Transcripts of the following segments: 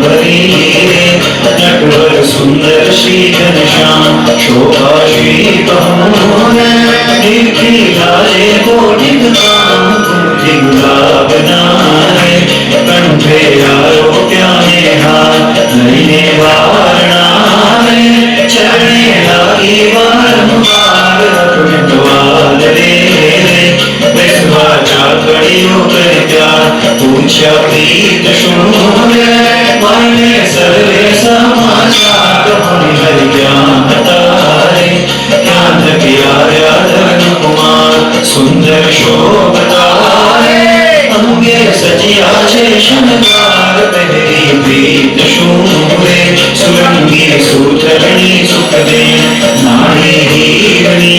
भरी नटवर सुंदर श्री घनश्याम शोभा श्री बहुमूल देखी लाले कोटि गुलाब नारे कंठे आरोप्याने हाथ नैने वारणारे चरणे लागी बारंबार पुण्यवाद रे विश्वा चाकड़ियों कर प्यार पूछा प्रीत शून्य मायने सर्वे समाचार होने हरि ज्ञान तारे ज्ञान किया धन कुमार सुंदर शोभतारे अंगे सजिया छे शनगार पहरी प्रीत शूरे सुरंगी सुथरणी सुख दे नारी हीरणी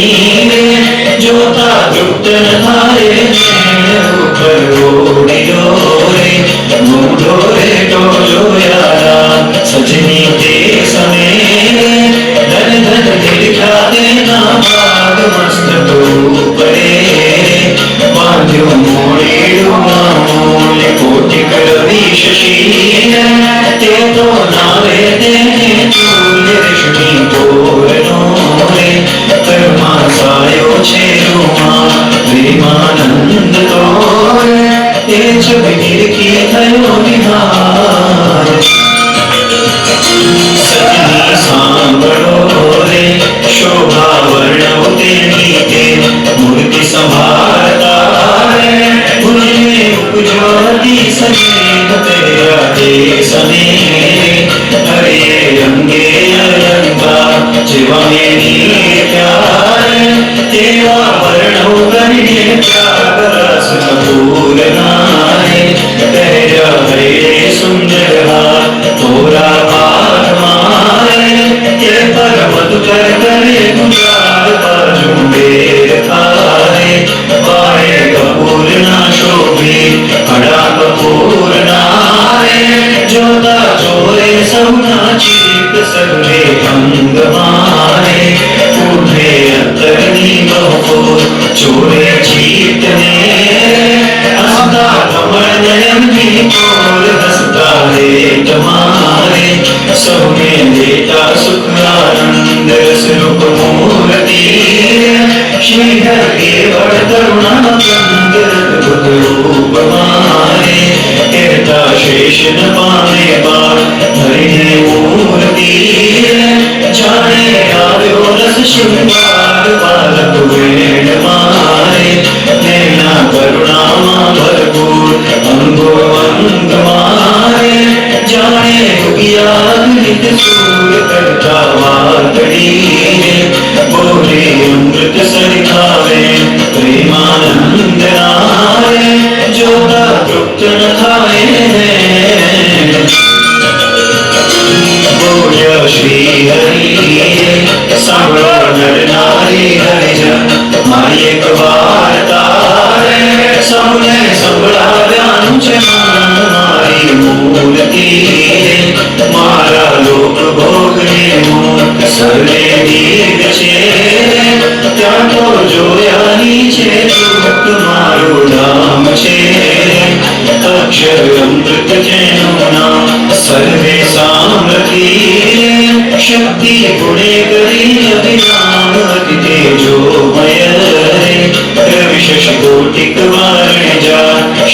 जोता जुट थारे ऊपर ओढ़ी डोरे मुंडोरे टोलो यारा सजनी ते समेरे धन धन दिखा देना बाग मस्त तो परे बांध्यो मोड़ेड़ो मोले कोटि करवी शशीर ते तो नावे तेने तुल्य रश्मि पूर्णो रे कर्मा सायो छे रुमा प्रेमानंद तोरे ते छवि निरखी थयो विहार सजनी सांभळो रे शोभा वर्णवते नीते मूर्ति संभारता रे उनमे उपजोती समेत तेरा दे समेरे हरे रंगे अलंका जीवा मेरी प्यार तेरा वर्णो करने त्याग रस कपूर नारे तेरा हरे सुंदर हाथ तोरा पार मारे ते पर मधु कर करे गुजार बाजू बेर थारे बाए कपूर ना शोभे हड़ा कपूर नारे जोता चोरे सहुना चीत सर्वे अंग मारे उठे अंतरनी बहुपुर चोरे चीत ने हंसता कमल नयन की कोर हंसता रे तुम्हारे सबने देता सुख आनंद स्वरूप मूर्ति श्रीधर केवल करुणा कंद अद्भुत रूप मारे कहता शेष न पाने बार धरिने मूर्ति जाने आयो रस श्रृंगार बालक वेण मारे नैना करुणा मां भरपूर अंगो अंग मारे जाने नित सूर करता वादड़ी बोले अमृत सरिखावे प्रेमानंद नारे जोता तृप्त न खाए बोलिया श्री हरि सांभळो नर नारी हरिजन मारी एक वार्ता रे सौने संभळाव्यानु छे मारी मूर्ति मारा लोक भोगने मूर्त सर्वे दीर्घ छे त्या तो जोयानी छे दुख मारो धाम छे अक्षर अमृत जेनु नाम सर्वे सामर्थी शक्ति गुणे करी अभिराम अति तेजोमय रवि शशि कोटिक वारणे जा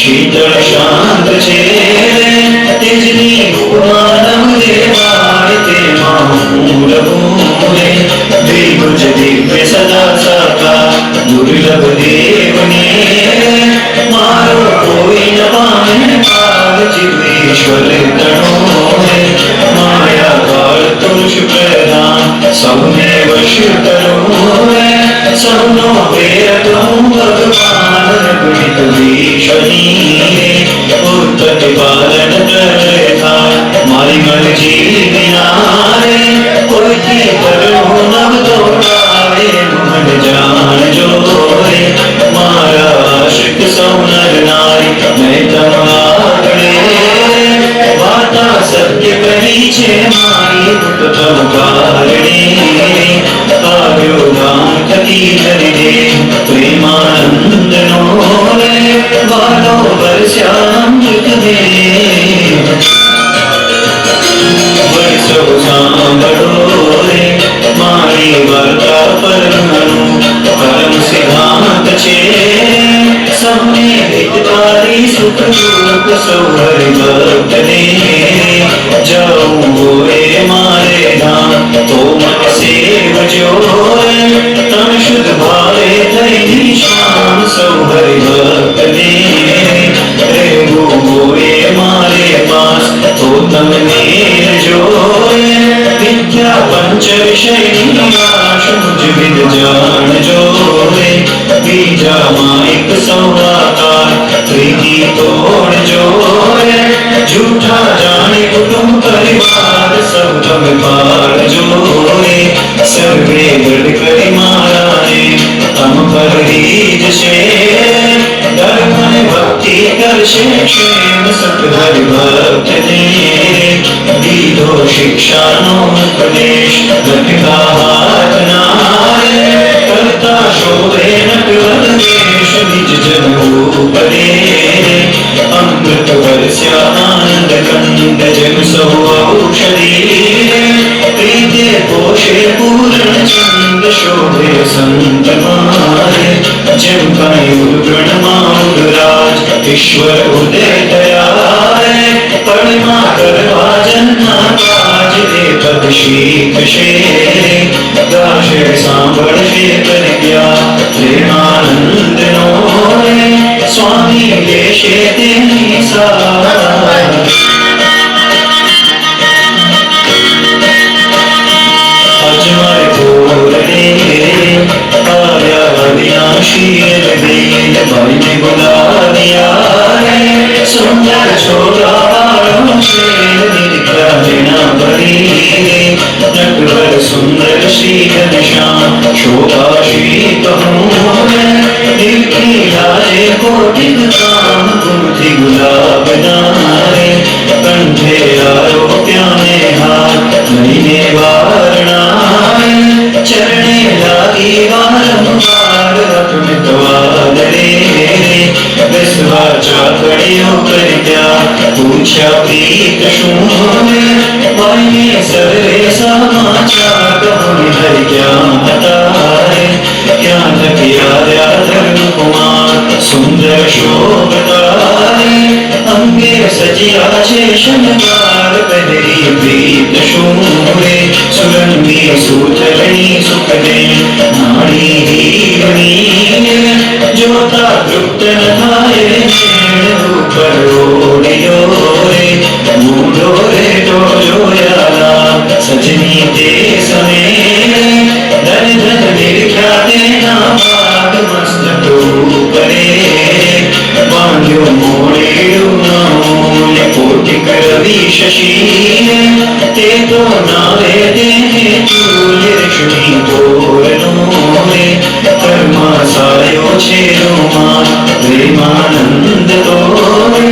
शीतल शांत छे तेजनी उपमानम देवाय ते मूल मूले द्विभुज दिव्य सदा साका दुर्लभ देवने मारो कोई न पामे पाद जीवेश्वर तणो माया काल तुलस प्रदान सबने वश करो सबनो वेर तुम भगवान गुणित भीषणी उत्पत्ति पालन कर था मारी मर्जी बिनारे कोई थी करो नव तोड़ावे मन जान जोरे मारा आशिक सौनर नारी मैं तमागड़े वाता सत्य कही छे मारी तम कारणे આવ્યો ગામ થકી ધરીને પ્રેમાનંદનો રે વાલો વર્ષામૃત દે अवनेर जोए विद्या पंच विषय निवास मुझ विद जान जोए बीजा माइक सौवाकार प्रीति तोड़ जोए झूठा जाने कुटुंब परिवार सब तम पार जोए सर्वे गढ़ करी माराए तम पर रीज से धर्म भक्ति कर क्षेम सतहर भक्त ने दीदो शिक्षा नो उपदेश लखा हाथ नारे करता शोभे नटवर देश निज जन उपरे अमृत वर्ष्या आनंद कंद जग सौ औषधि प्रीते पोषे पूर्ण चंद शोभे संत मारे जम कयुग प्रणमाउद राज ईश्वर उदय दयाए परिमा करवा जन्मा काज दे पद शीख शेरे गाशे सांभळ शे कर गया प्रेमानंद नोरे स्वामी देशे तेनी सारा अजमर पूरणे आया अविनाशी वेद भाई ने बुला दिया है सुंदर छोरा बालों से निकला लेना बड़ी नटवर सुंदर श्री घनश्याम शोभा श्री कहूँ दिल की लाजे कोटि काम गुमथी गुलाब नारे कंठे आरोप्या में हाथ महीने वारणाए चरणे लागी वारंवार अतुलित वादरे विश्वा चाकड़ियों कर क्या पूछा प्रीत शून्य मायने सर्वे समाचार कहूँ हर क्या बताए क्या थकिया धर्म कुमार सुंदर शोभतारे अंगे सजिया शेषनवार पहरी प्रीत शूरे सुरंगी सूतरणी सुखदे नाड़ी हीरणी जोता तृप्त न थाए ऊपर ओढ़ियो रे मूढ़ो रे टोलो याला सजनी ते समेरे धन धन निर्ख्याते नामाग मस्तक ऊपरे बांध्यो मोड़ेड़ो नामूल कोटिक रवि शशि ते तो नावे देहे चूल ऋषि तोरणो रे कर्मा सायो छेरो मान प्रेमानंद तोरे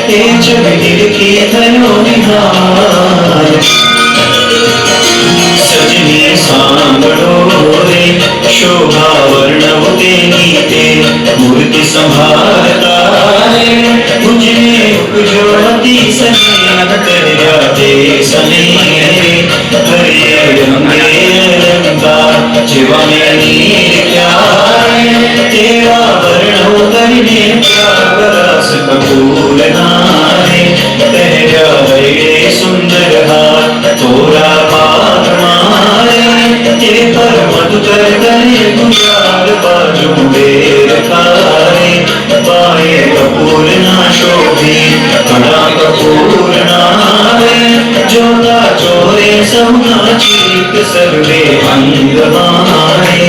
ते जग निरखी थयो निहार सजनी सांभळो रे शोभा वर्णवते गीते मूर्ति संभारता रे मुझे उपजोती सने कर जाते सने हरे रंगे रंगा जीवा में नीर क्या तेरा वर्णो करने त्याग रस कपूर नारे तेरा हरे सुंदर हाथ तोरा पार मारे ते पर मधुकर करे गुजार बाजू बेर खारे पाए कपूर ना शोभे बड़ा कपूर नारे जोता चोरे समुना चीक सर्वे अंग मारे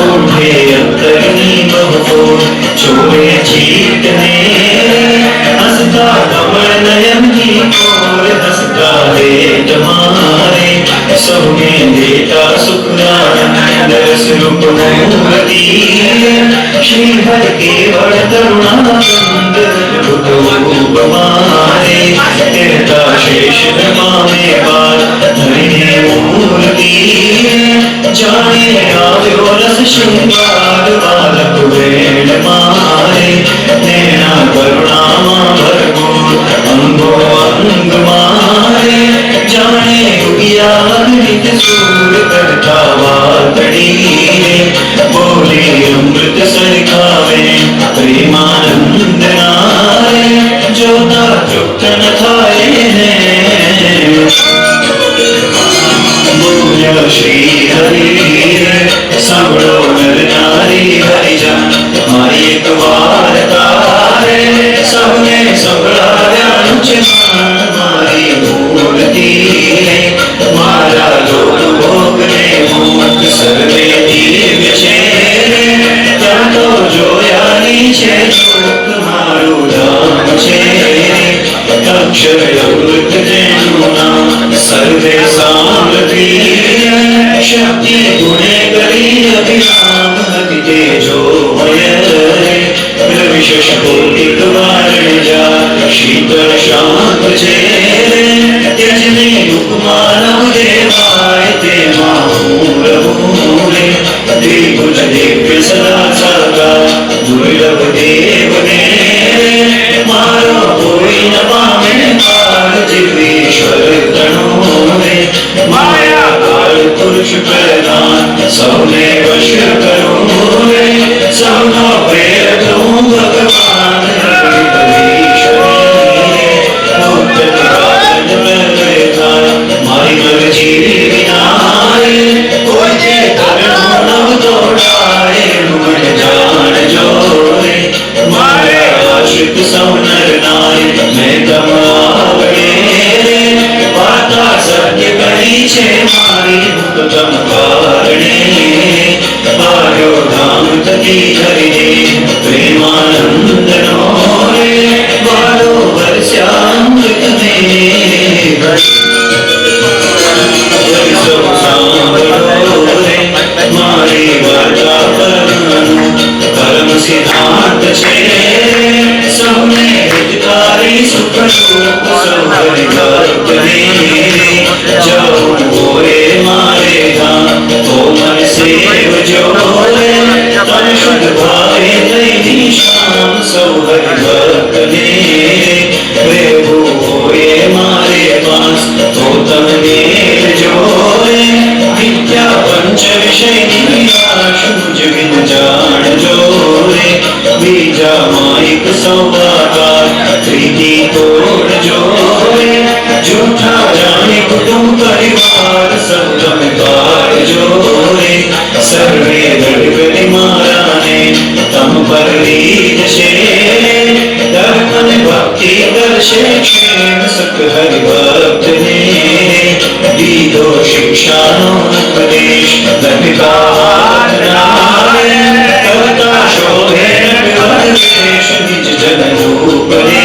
उठे अंतरनी बहु चोरे चीकने हंसता कमल नयन की ओर हंसता है तुम्हारे सब में देता सुखदान दरस रूप मूर्ति श्री हर केवल करुणानंद रूप मारे तेरता शेष ब्रह्मा में बात धरिने मूर्ति जाने आव्यो रस श्रृंगार बालक वेण मारे नैना करुणा भरपूर अंगो अंग मारे जाने उगिया अग्नित सूर करता वातड़ी बोले अमृत सरखावे प्रेमानंद नारे जोता तृप्त न थाए हैं बोलो श्री हरि सांभळो नर नारी हरिजन माई एक बार છે મારી ઉત્તમ કારણે આવ્યો ધામ થકી હરિને પ્રેમાનંદનો રે વાળો વર્ષામૃત ને મારી વાર્તા પરનું કર્મ સિદ્ધાંત છે સૌને હિતકારી સુખરૂપ સૌને ભક્તને જવું હોય મારે ધામ તો મન સેવજો રે તન શુદ્ધ ભાવે લઈ શામ સૌ હરિ ભક્તને રહેવું હોય મારે પાસ તો તમને જોરે વિદ્યા પંચ વિષયની શું જગન જાણજો રે બીજા માઇક સૌવાકાર પ્રીતિ તોડજો રે જૂઠા જાણે કુટુંબ પરિવાર સૌ તમે કાઢજો રે સર્વે ગઢ મારાને તમ પર રીત છે ધર્મ અને ભક્તિ દર્શે ક્ષેમ સુખ હરિ ભક્તને દીધો શિક્ષાનો ઉપદેશ કરતા શોભે નટવરદેશ નિજ જન રૂપને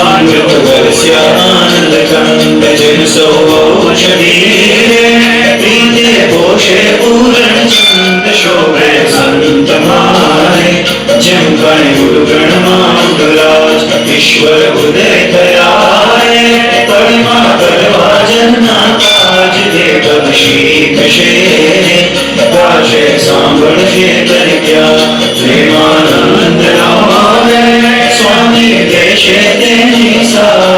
અમૃત વર્ષ્યા આનંદ કંદ જન સૌષધિ પ્રીતે પોષે પૂરણ ચંદ શોભે સંત મારે જેમ કણ ઉદગણમાં ઉદરાજ ઈશ્વર ઉદય થયા પરિમા કરવા જનના કાજ દેવ શીખશે ગાશે સાંભળશે તર્યા પ્રેમાનંદ રામે સ્વામી દેશે તેની સા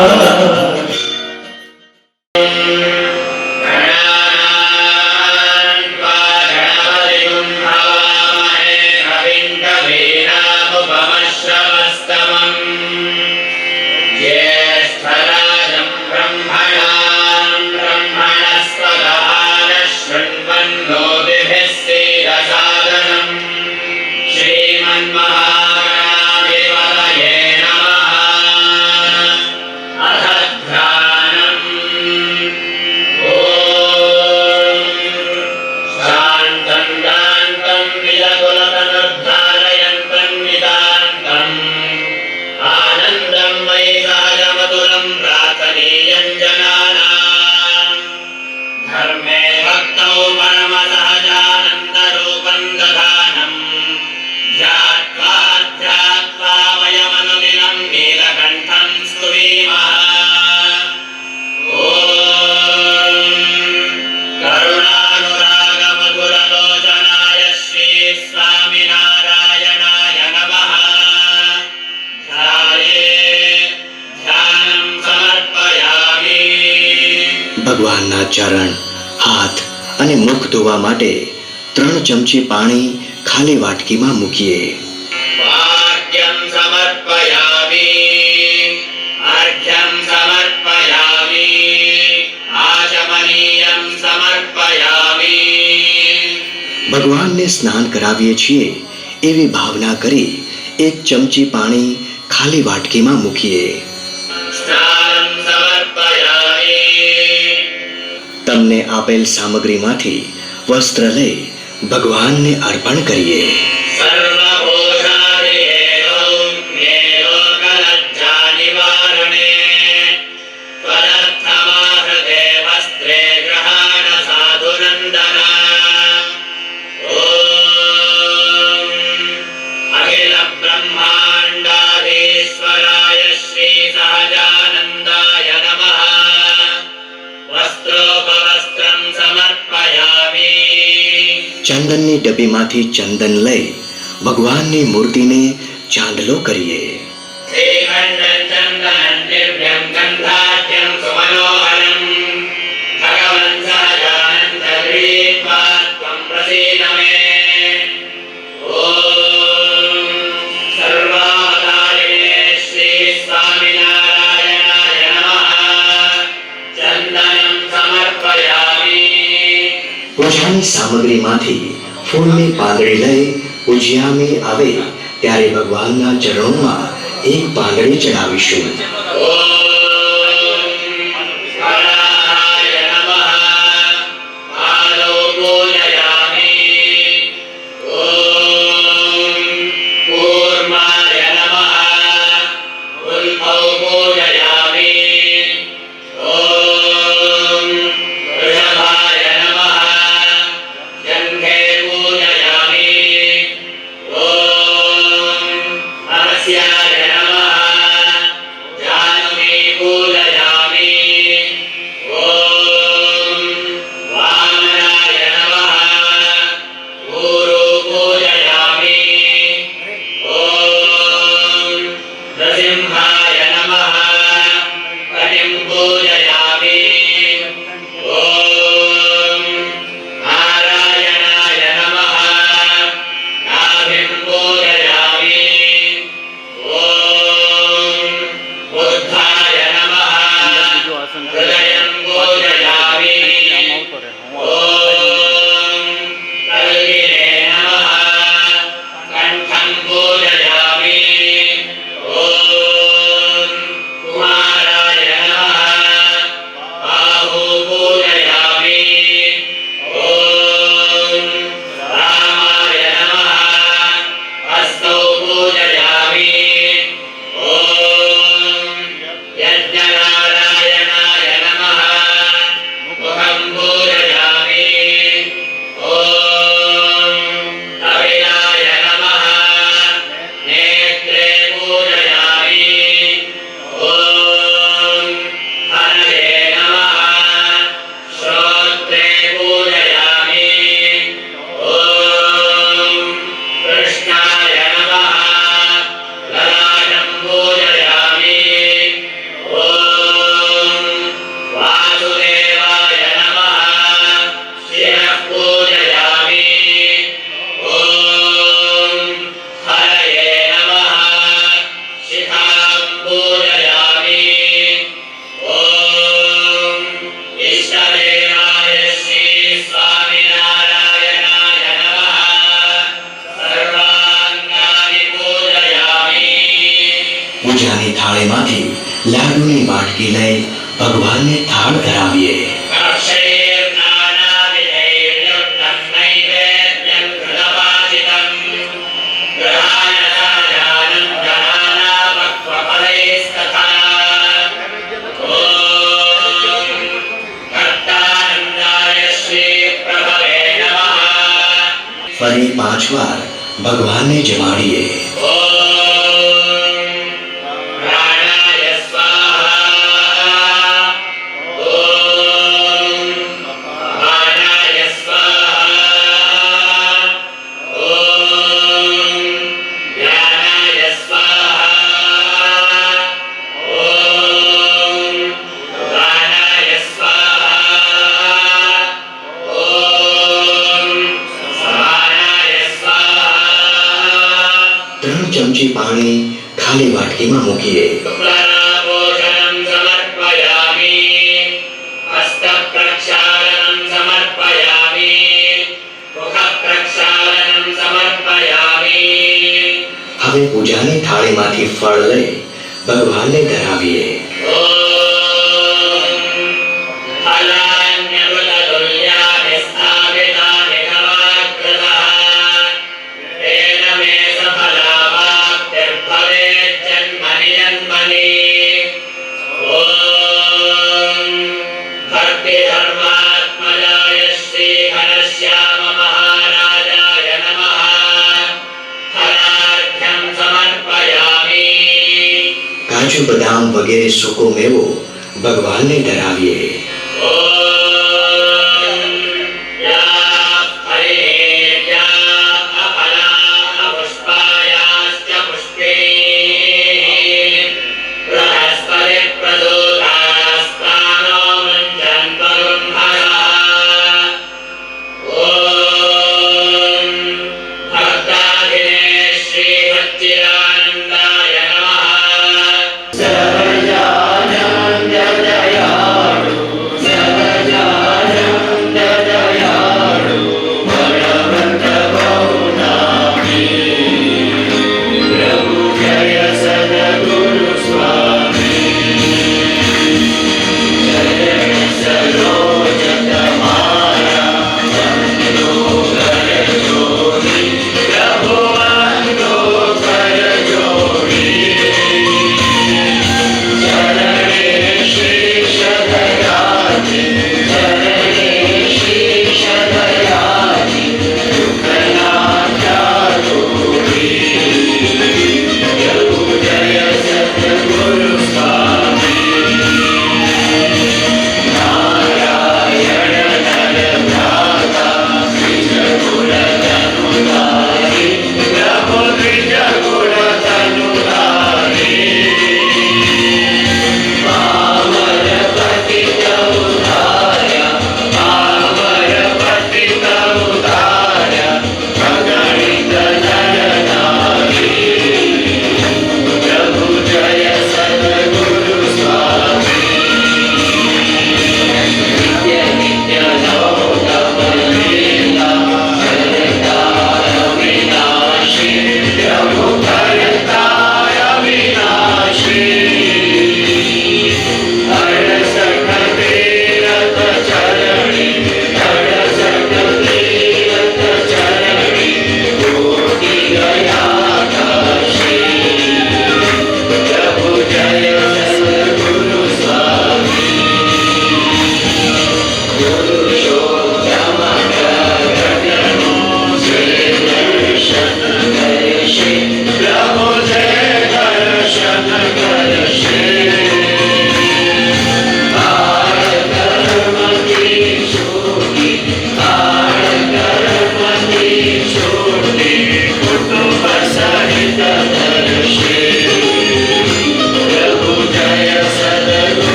ભગવાનના ચરણ હાથ અને મુખ ધોવા માટે 3 ચમચી પાણી ખાલી વાટકીમાં મૂકીએ. વાક્યમ સમર્પયામિ અર્ઘ્યમ સમર્પયામિ આચમનીયમ સમર્પયામિ. ભગવાનને સ્નાન કરાવીએ છીએ એવી ભાવના કરી 1 ચમચી પાણી ખાલી વાટકીમાં મૂકીએ. તમને આપેલ સામગ્રીમાંથી વસ્ત્ર લઈ ભગવાનને અર્પણ કરીએ. ચંદનની ડબ્બીમાંથી ચંદન લઈ ભગવાનની મૂર્તિને ચાંદલો કરીએ. પૂજાની સામગ્રીમાંથી ફૂલની પાંદડી લઈ પૂજ્યામી આવે ત્યારે ભગવાનના ચરણોમાં 1 પાંદડી ચડાવીશું. ઓમ હરાય નમઃ થાળીમાંથી લાડુની વાટકી લઈ ભગવાનને થાળ ધરાવીએ. કક્ષૈર્નાનાવિધૈર્યુક્તં નૈવેદ્યં કૃતપાચિતં ગ્રહાણસાજાનં ગણાનાપક્વફલૈस्तथा ઓમ કર્તાનંદાય શ્રી પ્રભવે નમઃ. ફરી 5 વાર ભગવાનને જમાડીએ. ઓમ પ્રાણાય સ્વાહા. ઓમ અપાનાય સ્વાહા. ઓમ જ્ઞાનાય સ્વાહા. ઓમ ઉદાનાય સ્વાહા. ઓમ સમાનાય સ્વાહા. 3 ચમચી પાણી ખાલી વાટકીમાં મૂકીએ. શુક્લાનાભૂષણં સમર્પયામિ. હસ્તપ્રક્ષાલनं સમર્પયામિ. મુખપ્રક્ષાલनं સમર્પયામિ. હવે પૂજાની થાળીમાંથી ફળ લઈ ભગવાનને ધરાવીએ. ઓમ ફલાન્યવૃતતુલ્યાનિ સ્થાપિતાનિ નવાકૃતઃ તેન મે સફલાવાપ્તિર્ભવેत् જન્મનિ જન્મનિ. ઓમ ભક્તિધર્માત્મજાય શ્રી ઘનશ્યામ મહારાજાય નમઃ. ફલાર્ઘ્યં સમર્પયામિ. કાજુ બદામ વગેરે સૂકો મેવો ભગવાનને ધરાવીએ. ઓમ યા હરિ યા અફલા પુષ્પાયાશ્ચ પુષ્પે બૃહસ્પતિ પ્રદોતાસ્તાનો મુંજન્તો બ્રહ્મણા. ઓમ ભક્તાધિને શ્રી સચ્ચિદાનંદાય નમઃ. સર્વજાનં જગદયાળુ સર્વજન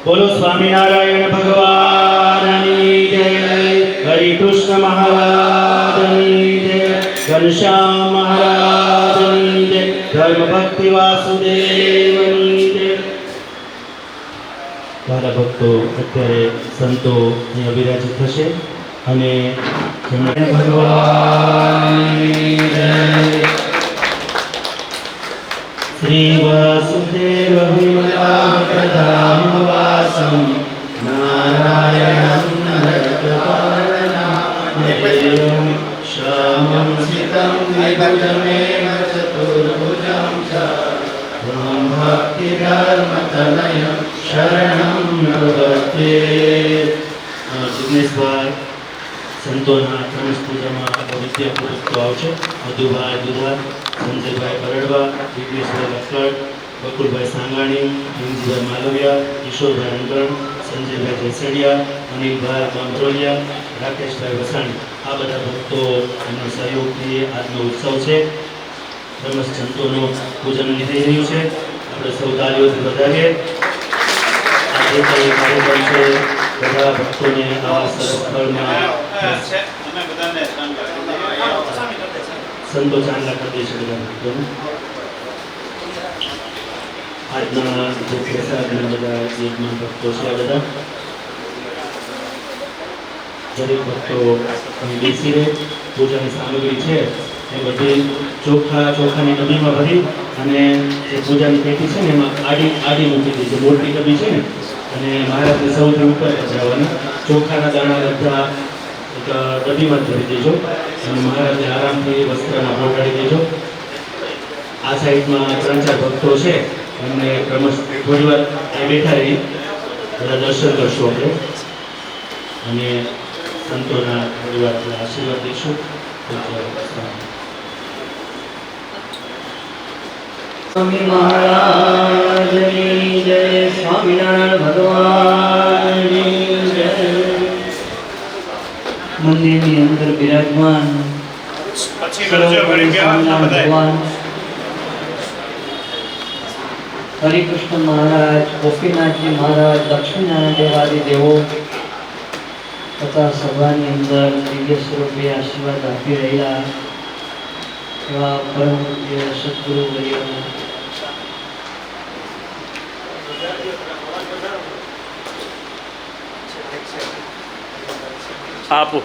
બોલો સ્વામિનારાયણ ભગવાનની જય, હરિ કૃષ્ણ મહારાજની જય, ઘનશ્યામ મહારાજની જય, ધર્મ ભક્તિ વાસુદેવની જય. મારા ભક્તો અત્યારે સંતો અહીંયા વિરાજિત થશે અને જેમણે ભગવાનની જય. શ્રી વાસુદેવ વિમલાપદામવાસમ નારાયણં નરકપાલનામદેવં શ્યામં સિतं વિભુજમેવ ચતુર્ભુજં ચ ત્વં ભક્તિધર્મતનયં શરણં પ્રપદ્યે. જિગ્નેશભાઈ સંતોના ત્રણ પૂજામાં વિદ્યાપૂર્વક આવશે. મધુભાઈ દુધાર, સંજયભાઈ બરડવા, વિઘ્નેશભાઈ લખડ, બકુલભાઈ સાંગાણી, ભીમજીભાઈ માલવિયા, કિશોરભાઈ અંગણ, સંજયભાઈ જેસડિયા, અનિલભાઈ બામરોલિયા, રાકેશભાઈ વસાણી. આ બધા ભક્તો એમના સહયોગથી આજનો ઉત્સવ છે. બ્રહ્મ સંતોનું પૂજન થઈ રહ્યું છે. આપણે સૌ તાળીઓથી વધાવીએ. આ જે કંઈ કાર્યક્રમ છે બધા ભક્તોને આવા સરસ સ્થળમાં સંતો ચાંદલા કરી દે છે બધા ભક્તોને. આજના જે પ્રસાદના બધા યજમાન ભક્તો છે આ બધા દરેક ભક્તો અહીં બેસી રહે. પૂજાની સામગ્રી છે એ બધી ચોખાની ડબ્બીમાં ભરી અને જે પૂજાની પેટી છે ને એમાં આડી મૂકી દીધી. મોટી ડબ્બી છે ને અને મહારાજને સૌથી ઉપર પધરાવવાના. ચોખાના દાણા બધા એક ડબ્બીમાં ભરી દેજો અને મહારાજને આરામથી વસ્ત્રમાં પહોંચાડી દેજો. આ સાઈડમાં 3-4 ભક્તો છે એમને ક્રમશ થોડી વાર એ બેઠા રહી બધા દર્શન કરશું આપણે અને સંતોના થોડી વાર આશીર્વાદ દઈશું. સ્વામી મહારાજની જય, સ્વામિનારાયણ ભગવાનની જય. મંદિરની અંદર બિરાજમાન સ્વામિનારાયણ ભગવાન હરિકૃષ્ણ મહારાજ, ગોપીનાથજી મહારાજ, લક્ષ્મીનારાયણ દેવાદી દેવો તથા સભાની અંદર દિવ્ય સ્વરૂપે આશીર્વાદ આપી રહેલા એવા પરમ પૂજ્ય સદગુરુ વર્યો આપો.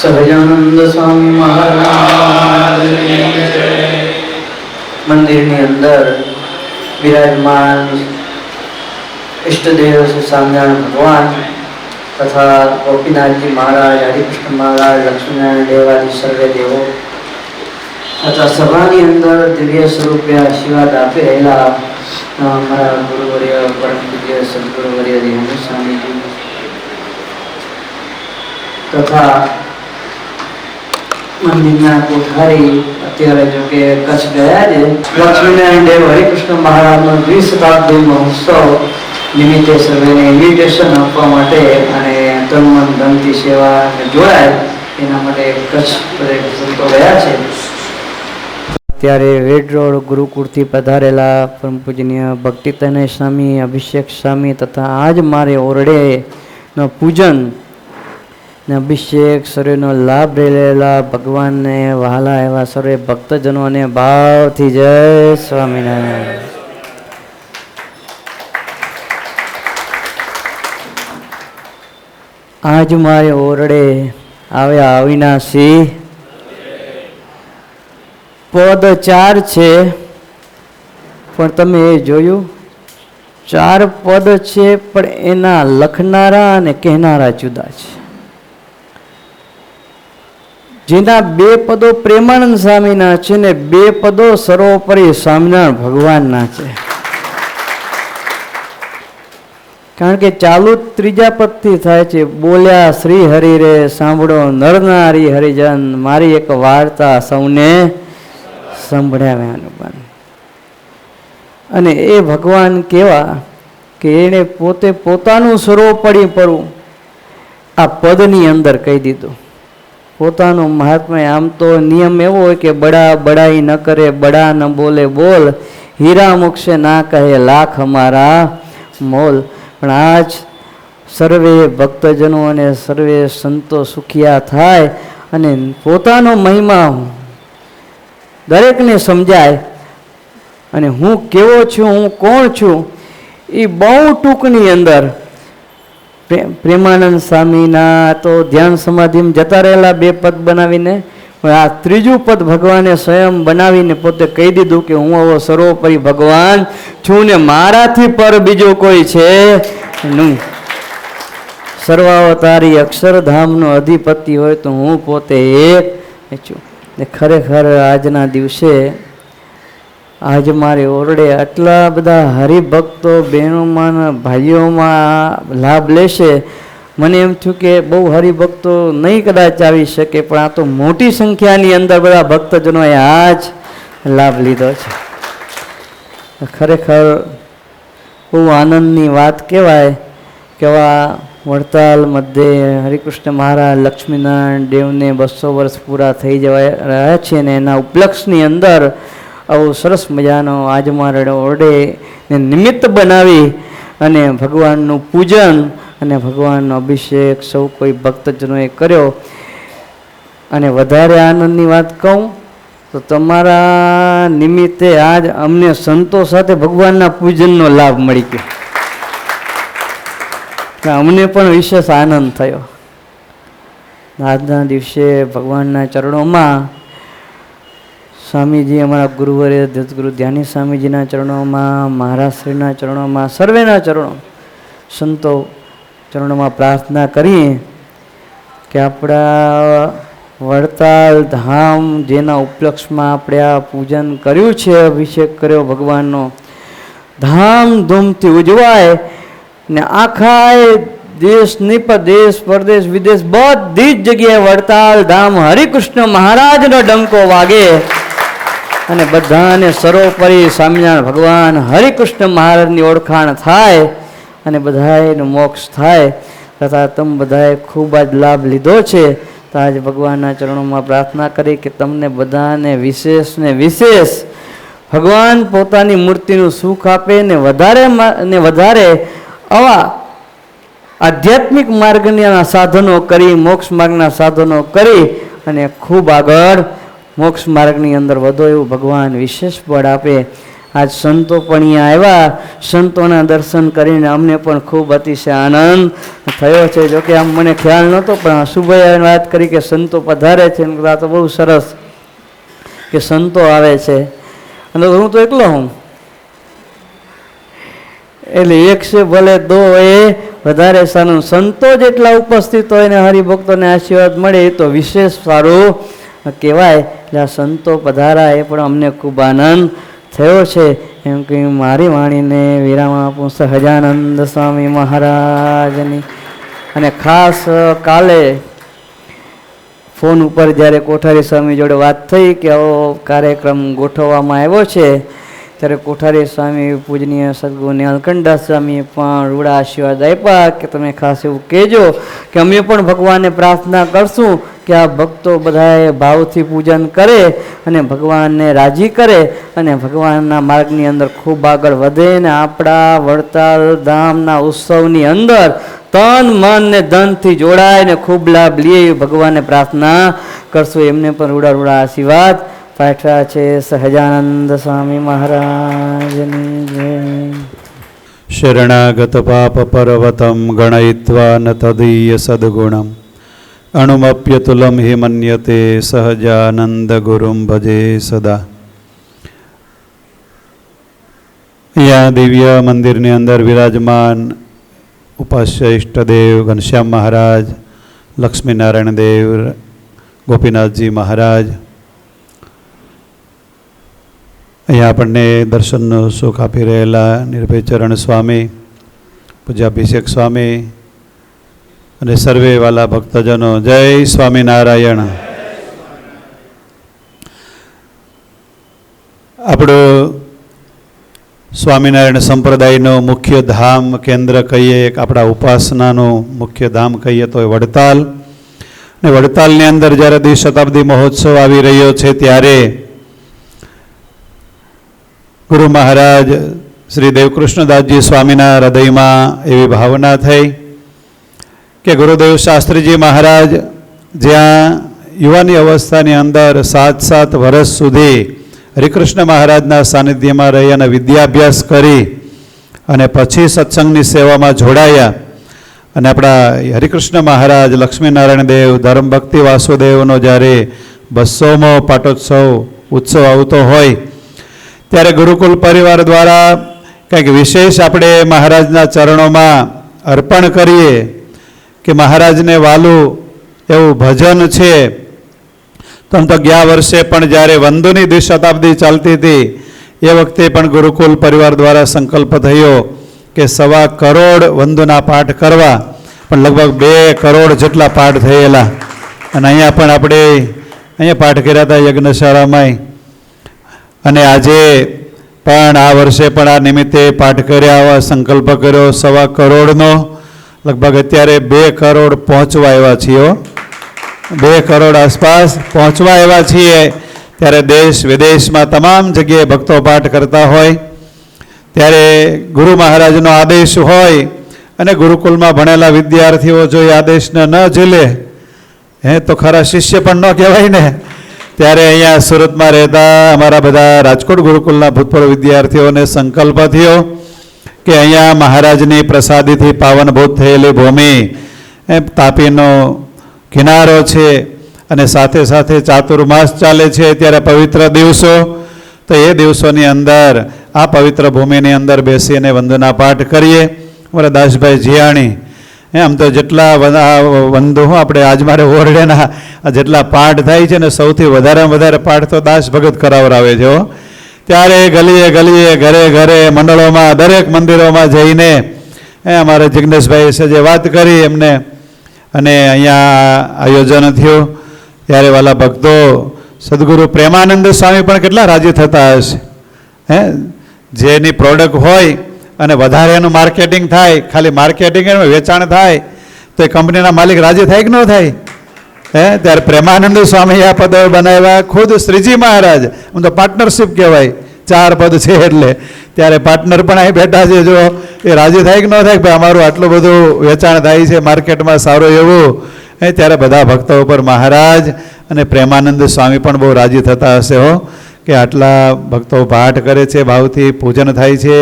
સહજાનંદ સ્વામી મહારાજની જય. મંદિરની અંદર બિરાજમાન ઈષ્ટદેવ શ્રી સ્વામિનારાયણ ભગવાન તથા ગોપીનાથજી મહારાજ, હરિકૃષ્ણ મહારાજ, લક્ષ્મીનારાયણ દેવાદી સર્વે દેવો તથા સભાની અંદર દિવ્ય સ્વરૂપે આશીર્વાદ આપી રહેલા અમારા ગુરુવર્ય પરમ પૂજ્ય સદગુરુવર્ય દેહાનંદ સ્વામીજી તથા મંદિરના કોઠારી અત્યારે જો કે કચ્છ ગયા છે. લક્ષ્મીનારાયણ દેવ હરિકૃષ્ણ મહારાજનો દ્વિશતાબ્દી મહોત્સવ નિમિત્તે સર્વેને ઇન્વિટેશન આપવા માટે અને તન મન ધનથી સેવા જોડાય એના માટે કચ્છ દરેક સંતો ગયા છે. ત્યારે વેડ રોડ ગુરુકુળથી પધારેલા પરમ પૂજનીય ભક્તિતનય સ્વામી, અભિષેક સ્વામી તથા આજ મારે ઓરડેનો પૂજન ને અભિષેક સર્વેનો લાભ રહેલા ભગવાનને વહાલા એવા સર્વે ભક્તજનોને ભાવથી જય સ્વામિનારાયણ. આજ મારે ઓરડે આવ્યા અવિનાશી. પદ 4 છે પણ તમે એ જોયું 4 પદ છે પણ એના લખનારા અને કહેનારા જુદા છે. જેના 2 પદો પ્રેમાનંદ સ્વામીના છે ને 2 પદો સર્વોપરી સ્વામિનારાયણ ભગવાનના છે. કારણ કે ચાલુ 3જા પદથી થાય છે. બોલ્યા શ્રી હરિ રે સાંભળો નરનારી હરિજન, મારી એક વાર્તા સૌને સંભળાવ્યા. અને એ ભગવાન કેવા કે એને પોતે પોતાનું સર્વોપરી પરવું આ પદની અંદર કહી દીધું. પોતાનું મહાત્મા આમ તો નિયમ એવો હોય કે બડાઈ ન કરે, બડા ન બોલે બોલ, હીરા મૂકશે ના કહે લાખ અમારા મોલ. પણ આજ સર્વે ભક્તજનો અને સર્વે સંતો સુખિયા થાય અને પોતાનો મહિમા દરેકને સમજાય અને હું કેવો છું, હું કોણ છું, એ બહુ ટૂંકની અંદર પ્રેમાનંદ સ્વામીના તો ધ્યાન સમાધિમાં જતા રહેલા 2 પદ બનાવીને, પણ આ 3જું પદ ભગવાને સ્વયં બનાવીને પોતે કહી દીધું કે હું આવો સર્વોપરી ભગવાન છું ને મારાથી પર બીજો કોઈ છે નહીં. સર્વાવતારી અક્ષરધામનો અધિપતિ હોય તો હું પોતે એક છું. ને ખરેખર આજના દિવસે આજ મારે ઓરડે આટલા બધા હરિભક્તો બહેનોમાં ભાઈઓમાં લાભ લેશે. મને એમ થયું કે બહુ હરિભક્તો નહીં કદાચ આવી શકે, પણ આ તો મોટી સંખ્યાની અંદર બધા ભક્તજનોએ આજ લાભ લીધો છે. ખરેખર બહુ આનંદની વાત કહેવાય કે વડતાલ મધ્યે હરિકૃષ્ણ મહારાજ લક્ષ્મીનારાયણ દેવને 200 વર્ષ પૂરા થઈ જવા રહ્યા છે ને એના ઉપલક્ષની અંદર આવું સરસ મજાનો આજમાં ઓરડે ને નિમિત્ત બનાવી અને ભગવાનનું પૂજન અને ભગવાનનો અભિષેક સૌ કોઈ ભક્તજનોએ કર્યો. અને વધારે આનંદની વાત કહું તો તમારા નિમિત્તે આજ અમને સંતો સાથે ભગવાનના પૂજનનો લાભ મળી ગયો. અમને પણ વિશેષ આનંદ થયો. આજના દિવસે ભગવાનના ચરણોમાં સ્વામીજી, અમારા ગુરુવર્ય દત્તગુરુ ધ્યાની સ્વામીજીના ચરણોમાં, મહારાજશ્રીના ચરણોમાં, સર્વેના ચરણો સંતો ચરણોમાં પ્રાર્થના કરીએ કે આપણા વડતાલ ધામ જેના ઉપલક્ષમાં આપણે આ પૂજન કર્યું છે, અભિષેક કર્યો ભગવાનનો, ધામધૂમથી ઉજવાય ને આખા દેશની દેશ પરદેશ વિદેશ બધી જ જગ્યાએ વડતાલ ધામ હરિકૃષ્ણ મહારાજનો ડંકો વાગે અને બધાને સર્વોપરી સ્વામિનારાયણ ભગવાન હરિકૃષ્ણ મહારાજની ઓળખાણ થાય અને બધાયનો મોક્ષ થાય. તથા તમે બધાએ ખૂબ જ લાભ લીધો છે. તો આજ ભગવાનના ચરણોમાં પ્રાર્થના કરી કે તમને બધાને વિશેષ ને વિશેષ ભગવાન પોતાની મૂર્તિનું સુખ આપે ને વધારે આવા આધ્યાત્મિક માર્ગના સાધનો કરી, મોક્ષ માર્ગના સાધનો કરી અને ખૂબ આગળ મોક્ષ માર્ગની અંદર વધો એવું ભગવાન વિશેષ બળ આપે. આજ સંતો પણ અહીંયા આવ્યા, સંતોના દર્શન કરીને અમને પણ ખૂબ અતિશય આનંદ થયો છે. જોકે આમ મને ખ્યાલ નહોતો, પણ સુભાઈએ વાત કરી કે સંતો પધારે છે, આ તો બહુ સરસ કે સંતો આવે છે. અને હું તો એકલો હું, એટલે 100 ભલે 2 એ વધારે સારું. સંતો જેટલા ઉપસ્થિત હોય ને હરિભક્તોને આશીર્વાદ મળે એ તો વિશેષ સારું કહેવાય. એટલે આ સંતો પધારા એ પણ અમને ખૂબ આનંદ થયો છે. એમ કે મારી વાણીને વિરામ આપું સહજાનંદ સ્વામી મહારાજની. અને ખાસ કાલે ફોન ઉપર જ્યારે કોઠારી સ્વામી જોડે વાત થઈ કે આવો કાર્યક્રમ ગોઠવવામાં આવ્યો છે, ત્યારે કોઠારી સ્વામી પૂજનીય સદગુરુ નીલકંઠદાસ સ્વામીએ પણ રૂડા આશીર્વાદ આપ્યા કે તમે ખાસ એવું કહેજો કે અમે પણ ભગવાનને પ્રાર્થના કરશું કે આ ભક્તો બધાએ ભાવથી પૂજન કરે અને ભગવાનને રાજી કરે અને ભગવાનના માર્ગની અંદર ખૂબ આગળ વધે ને આપણા વડતાલ ધામના ઉત્સવની અંદર તન મન ને ધનથી જોડાય ને ખૂબ લાભ લે એવી ભગવાનને પ્રાર્થના કરશું. એમને પણ રૂડા આશીર્વાદ પાઠવ્યા છે. સહજાનંદ સ્વામી મહારાજની જય. શરણાગત પાપ પર્વતમ ગણયિત્વા ન તદીય સદગુણમ અણુમપ્યતુલમ હિ મન્યતે સહજાનંદ ગુરુમ ભજે સદા. અહીંયા દિવ્ય મંદિરની અંદર વિરાજમાન ઉપાસ્ય ઇષ્ટદેવ ઘનશ્યામ મહારાજ, લક્ષ્મીનારાયણ દેવ, ગોપીનાથજી મહારાજ, અહીંયા આપણને દર્શનનું સુખ આપી રહેલા નિર્ભય ચરણ સ્વામી, પૂજ્યાભિષેક સ્વામી અને સર્વે વાલા ભક્તજનો, જય સ્વામિનારાયણ. આપણું સ્વામિનારાયણ સંપ્રદાયનું મુખ્ય ધામ કેન્દ્ર કહીએ, એક આપણા ઉપાસનાનું મુખ્ય ધામ કહીએ તો એ વડતાલ. અને વડતાલની અંદર જ્યારે દ્વિશતાબ્દી મહોત્સવ આવી રહ્યો છે ત્યારે ગુરુ મહારાજ શ્રી દેવકૃષ્ણદાસજી સ્વામીના હૃદયમાં એવી ભાવના થઈ કે ગુરુદેવ શાસ્ત્રીજી મહારાજ જ્યાં યુવાની અવસ્થાની અંદર 7 વર્ષ સુધી હરિકૃષ્ણ મહારાજના સાનિધ્યમાં રહી અને વિદ્યાભ્યાસ કરી અને પછી સત્સંગની સેવામાં જોડાયા. અને આપણા હરિકૃષ્ણ મહારાજ લક્ષ્મીનારાયણ દેવ ધર્મભક્તિ વાસુદેવનો જ્યારે 200મો પાટોત્સવ ઉત્સવ આવતો હોય ત્યારે ગુરુકુલ પરિવાર દ્વારા કંઈક વિશેષ આપણે મહારાજના ચરણોમાં અર્પણ કરીએ કે મહારાજને વાલું એવું ભજન છે. તો ગયા વર્ષે પણ જ્યારે વંદોની દ્વિશતાબ્દી ચાલતી હતી એ વખતે પણ ગુરુકુલ પરિવાર દ્વારા સંકલ્પ થયો કે 1.25 કરોડ વંદોના પાઠ કરવા, પણ લગભગ 2 કરોડ જેટલા પાઠ થયેલા. અને અહીંયા પણ આપણે અહીંયા પાઠ કર્યા હતા યજ્ઞશાળામાં. અને આજે પણ આ વર્ષે પણ આ નિમિત્તે પાઠ કર્યા, આવા સંકલ્પ કર્યો 1.25 કરોડનો. લગભગ અત્યારે 2 કરોડ પહોંચવા આવ્યા છીએ, 2 કરોડ આસપાસ પહોંચવા આવ્યા છીએ. ત્યારે દેશ વિદેશમાં તમામ જગ્યાએ ભક્તો પાઠ કરતા હોય ત્યારે ગુરુ મહારાજનો આદેશ હોય અને ગુરુકુલમાં ભણેલા વિદ્યાર્થીઓ જો એ આદેશને ન ઝીલે તો ખરા શિષ્ય પણ ન કહેવાય ને. ત્યારે અહીંયા સુરતમાં રહેતા અમારા બધા રાજકોટ ગુરુકુલના ભૂતપૂર્વ વિદ્યાર્થીઓને સંકલ્પ થયો કે અહીંયા મહારાજની પ્રસાદીથી પાવનભૂત થયેલી ભૂમિ તાપીનો કિનારો છે અને સાથે સાથે ચાતુર્માસ ચાલે છે ત્યારે પવિત્ર દિવસો, તો એ દિવસોની અંદર આ પવિત્ર ભૂમિની અંદર બેસીને વંદના પાઠ કરીએ. અમારા દાસભાઈ જીયાણી આમ તો જેટલા વંદો આપણે આજ મારે ઓરડેના જેટલા પાઠ થાય છે ને સૌથી વધારે પાઠ તો દાસ ભગત કરાવરાવે છે. ત્યારે ગલીએ ગલીએ ઘરે ઘરે મંડળોમાં દરેક મંદિરોમાં જઈને અમારા જિજ્ઞેશભાઈ છે જે વાત કરી એમને અને અહીંયા આયોજન થયું ત્યારે વાલા ભક્તો સદગુરુ પ્રેમાનંદ સ્વામી પણ કેટલા રાજી થતા હશે. જેની પ્રોડક્ટ હોય અને વધારે એનું માર્કેટિંગ થાય, ખાલી માર્કેટિંગ એનું વેચાણ થાય તો એ કંપનીના માલિક રાજી થાય કે ન થાય? ત્યારે પ્રેમાનંદ સ્વામી આ પદ બનાવ્યા. ખુદ શ્રીજી મહારાજ, આમ તો પાર્ટનરશિપ કહેવાય, 4 પદ છે એટલે ત્યારે પાર્ટનર પણ અહીં બેઠા છે. જો એ રાજી થાય કે ન થાય ભાઈ અમારું આટલું બધું વેચાણ થાય છે માર્કેટમાં સારું એવું, ત્યારે બધા ભક્તો ઉપર મહારાજ અને પ્રેમાનંદ સ્વામી પણ બહુ રાજી થતા હશે કે આટલા ભક્તો પાઠ કરે છે, ભાવથી પૂજન થાય છે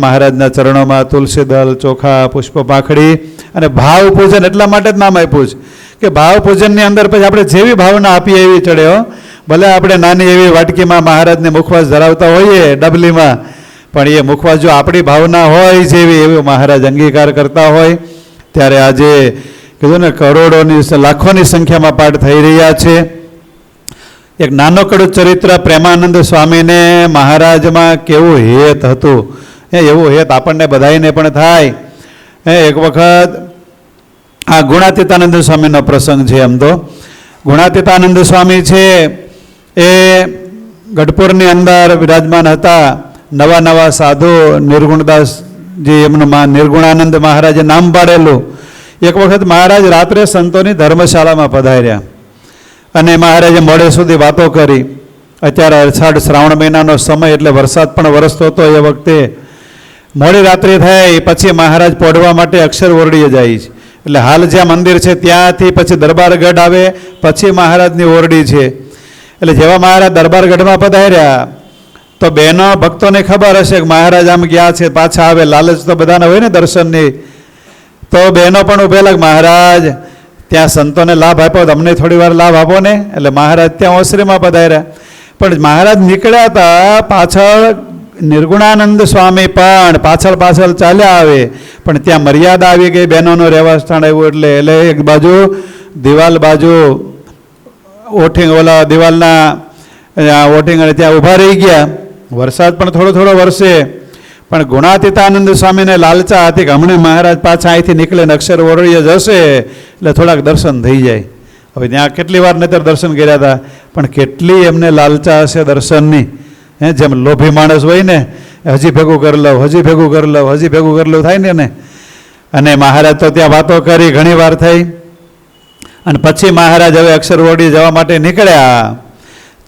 મહારાજના ચરણોમાં. તુલસી દળ, ચોખા, પુષ્પ પાંખડી અને ભાવ પૂજન એટલા માટે જ નામ આપ્યું છે કે ભાવ પૂજનની અંદર પછી આપણે જેવી ભાવના આપીએ એવી ચડે. ભલે આપણે નાની એવી વાટકીમાં મહારાજને મુખવાસ ધરાવતા હોઈએ ડબલીમાં, પણ એ મુખવાસ જો આપણી ભાવના હોય જેવી એવી મહારાજ અંગીકાર કરતા હોય. ત્યારે આજે કીધું ને કરોડોની લાખોની સંખ્યામાં પાઠ થઈ રહ્યા છે. એક નાનકડું ચરિત્ર પ્રેમાનંદ સ્વામીને મહારાજમાં કેવું હેત હતું, એવું હેત આપણને બધાને પણ થાય. એક વખત આ ગુણાતીતાનંદ સ્વામીનો પ્રસંગ છે. એમ તો ગુણાતીતાનંદ સ્વામી છે એ ગઢપુરની અંદર વિરાજમાન હતા. નવા સાધુ નિર્ગુણદાસજી એમનું નિર્ગુણાનંદ મહારાજે નામ પાડેલું. એક વખત મહારાજ રાત્રે સંતોની ધર્મશાળામાં પધાર્યા અને મહારાજે મોડે સુધી વાતો કરી. અત્યારે અષાઢ શ્રાવણ મહિનાનો સમય એટલે વરસાદ પણ વરસતો હતો. એ વખતે મોડી રાત્રિ થાય પછી મહારાજ પોઢવા માટે અક્ષર ઓરડીએ જાય છે. એટલે હાલ જ્યાં મંદિર છે ત્યાંથી પછી દરબારગઢ આવે, પછી મહારાજની ઓરડી છે. એટલે જેવા મહારાજ દરબારગઢમાં પધાર્યા તો બહેનો ભક્તોને ખબર હશે કે મહારાજ આમ ગયા છે, પાછા આવે. લાલચ તો બધાને હોય ને દર્શનની. તો બહેનો પણ ઉભેલા મહારાજ ત્યાં સંતોને લાભ આપ્યો, તમને થોડી વાર લાભ આપો ને. એટલે મહારાજ ત્યાં ઓસરીમાં પધાર્યા. પણ મહારાજ નીકળ્યા હતા, પાછળ નિર્ગુણાનંદ સ્વામી પણ પાછળ ચાલ્યા આવે. પણ ત્યાં મર્યાદા આવી ગઈ, બહેનોનું રહેવા સ્થાન આવ્યું. એટલે એક બાજુ દિવાલ બાજુ ઓઠિંગ ઓલા દિવાલના ઓઠિંગ ત્યાં ઊભા રહી ગયા. વરસાદ પણ થોડો વરસે. પણ ગુણાતીતાનંદ સ્વામીને લાલચા હતી કે હમણાં મહારાજ પાછા અહીંથી નીકળે ને અક્ષર ઓરડીએ જશે એટલે થોડાક દર્શન થઈ જાય. હવે ત્યાં કેટલી વાર નહીતર દર્શન કર્યા હતા, પણ કેટલી એમને લાલચા હશે દર્શનની. જેમ લોભી માણસ હોય ને હજી ભેગું કરી લઉં, હજી ભેગું કરી લઉં, હજી ભેગું કરી લઉં થાય ને. અને મહારાજ તો ત્યાં વાતો કરી ઘણી વાર થઈ. અને પછી મહારાજ હવે અક્ષરવડી જવા માટે નીકળ્યા.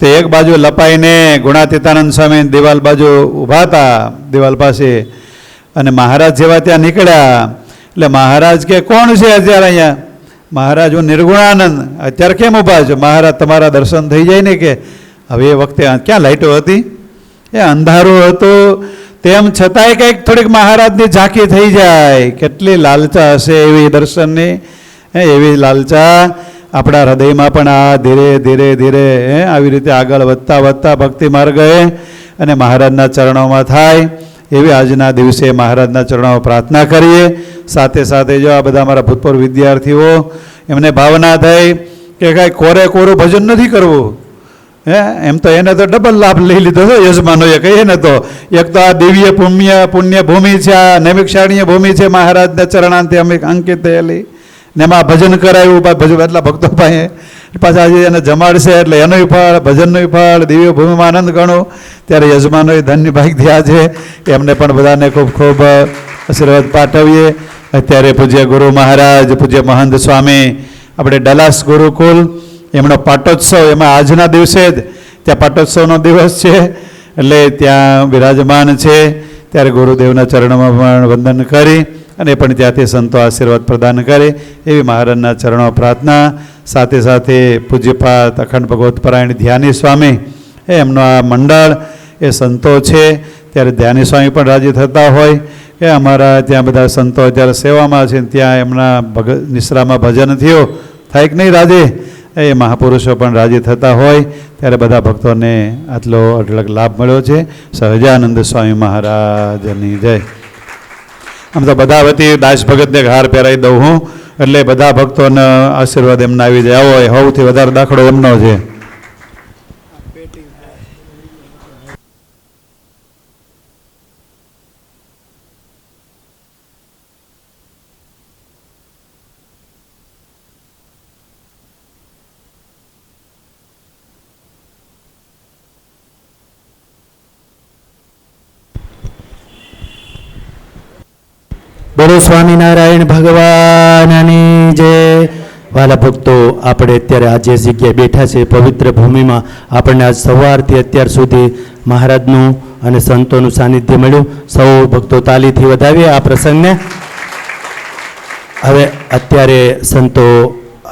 તે એક બાજુ લપાઈને ગુણાતીતાનંદ સ્વામી દિવાલ બાજુ ઊભા હતા, દિવાલ પાસે. અને મહારાજ જેવા ત્યાં નીકળ્યા એટલે મહારાજ કે કોણ છે અત્યારે અહીંયા? મહારાજ હું નિર્ગુણાનંદ. અત્યારે કેમ ઊભા છો? મહારાજ તમારા દર્શન થઈ જાય ને કે. હવે એ વખતે ક્યાં લાઇટો હતી? એ અંધારું હતું. તેમ છતાંય કંઈક થોડીક મહારાજની ઝાંખી થઈ જાય. કેટલી લાલચા હશે એવી દર્શનની, એવી લાલચા આપણા હૃદયમાં પણ આ ધીરે ધીરે ધીરે આવી રીતે આગળ વધતા વધતા ભક્તિ માર્ગે અને મહારાજના ચરણોમાં થાય એવી આજના દિવસે મહારાજના ચરણોમાં પ્રાર્થના કરીએ. સાથે સાથે જો આ બધા અમારા ભૂતપૂર્વ વિદ્યાર્થીઓ એમને ભાવના થઈ કે કાંઈ કોરે કોરું ભજન નથી કરવું. એમ તો એને તો ડબલ લાભ લઈ લીધો હતો યજમાનોએ કહીએ ને તો. એક તો આ દિવ્ય પુણ્ય ભૂમિ છે, આ નૈમિક્ષારણીય ભૂમિ છે મહારાજના ચરણાંતે અંકિત થયેલી. ને એમાં ભજન કરાવ્યું ભજન એટલા ભક્તો પાસે. પાછા આજે એને જમાડશે એટલે એનોય ફળ, ભજનનું ફળ, દિવ્ય ભૂમિમાં આનંદ ગણો. ત્યારે યજમાનોએ ધન્ય ભાગ થયા છે. એમને પણ બધાને ખૂબ ખૂબ આશીર્વાદ પાઠવીએ. અત્યારે પૂજ્ય ગુરુ મહારાજ, પૂજ્ય મહંત સ્વામી, આપણે ડલાસ ગુરુકુલ, એમનો પાટોત્સવ, એમાં આજના દિવસે જ ત્યાં પાટોત્સવનો દિવસ છે એટલે ત્યાં બિરાજમાન છે. ત્યારે ગુરુદેવના ચરણોમાં પણ વંદન કરી અને પણ ત્યાંથી સંતો આશીર્વાદ પ્રદાન કરે એવી મહારાજના ચરણો પ્રાર્થના. સાથે સાથે પૂજ્યપાત અખંડ ભગવતપરાયણ ધ્યાની સ્વામી એમનો આ મંડળ એ સંતો છે. ત્યારે ધ્યાની સ્વામી પણ રાજી થતા હોય કે અમારા ત્યાં બધા સંતો અત્યારે સેવામાં છે, ત્યાં એમના નિશ્રામાં ભજન થયો થાય કે નહીં રાજી, એ મહાપુરુષો પણ રાજી થતા હોય. ત્યારે બધા ભક્તોને આટલો અઢળક લાભ મળ્યો છે. સહજાનંદ સ્વામી મહારાજની જય. આમ તો બધા વતી દાસ ભગતને હાર પહેરાવી દઉં હું, એટલે બધા ભક્તોને આશીર્વાદ એમના આવી જાય. આવો સૌથી વધારે દાખલો એમનો છે. બોલો સ્વામિનારાયણ ભગવાનની જય. વાલા ભક્તો, આપણે અત્યારે આ જે જગ્યાએ બેઠા છે પવિત્ર ભૂમિમાં આપણને આજ સવારથી અત્યાર સુધી મહારાજનું અને સંતોનું સાનિધ્ય મળ્યું. સૌ ભક્તો તાલીથી વધાવીએ આ પ્રસંગને. હવે અત્યારે સંતો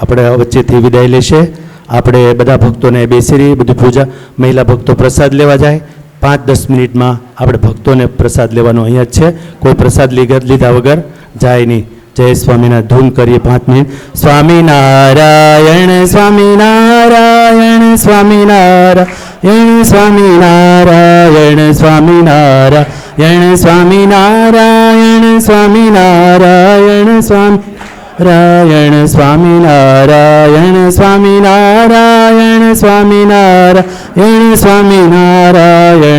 આપણે વચ્ચેથી વિદાય લેશે. આપણે બધા ભક્તોને બેસી રહી, બધી પૂજા, મહિલા ભક્તો પ્રસાદ લેવા જાય. 5-10 મિનિટમાં આપણે ભક્તોને પ્રસાદ લેવાનો અહીંયા જ છે. કોઈ પ્રસાદ લીધા વગર જાય નહીં. જય સ્વામિનારાયણ ધૂન કરીએ 5 મિનિટ. સ્વામિનારાયણ સ્વામિનારાયણ સ્વામિનારાયણ સ્વામિનારાયણ સ્વામિનારાયણ સ્વામિનારાયણ સ્વામિનારાયણ સ્વામિનારાયણ સ્વામિનારાયણ સ્વામિનારાયણ સ્વામિનારાયણ સ્વામિનારાયણ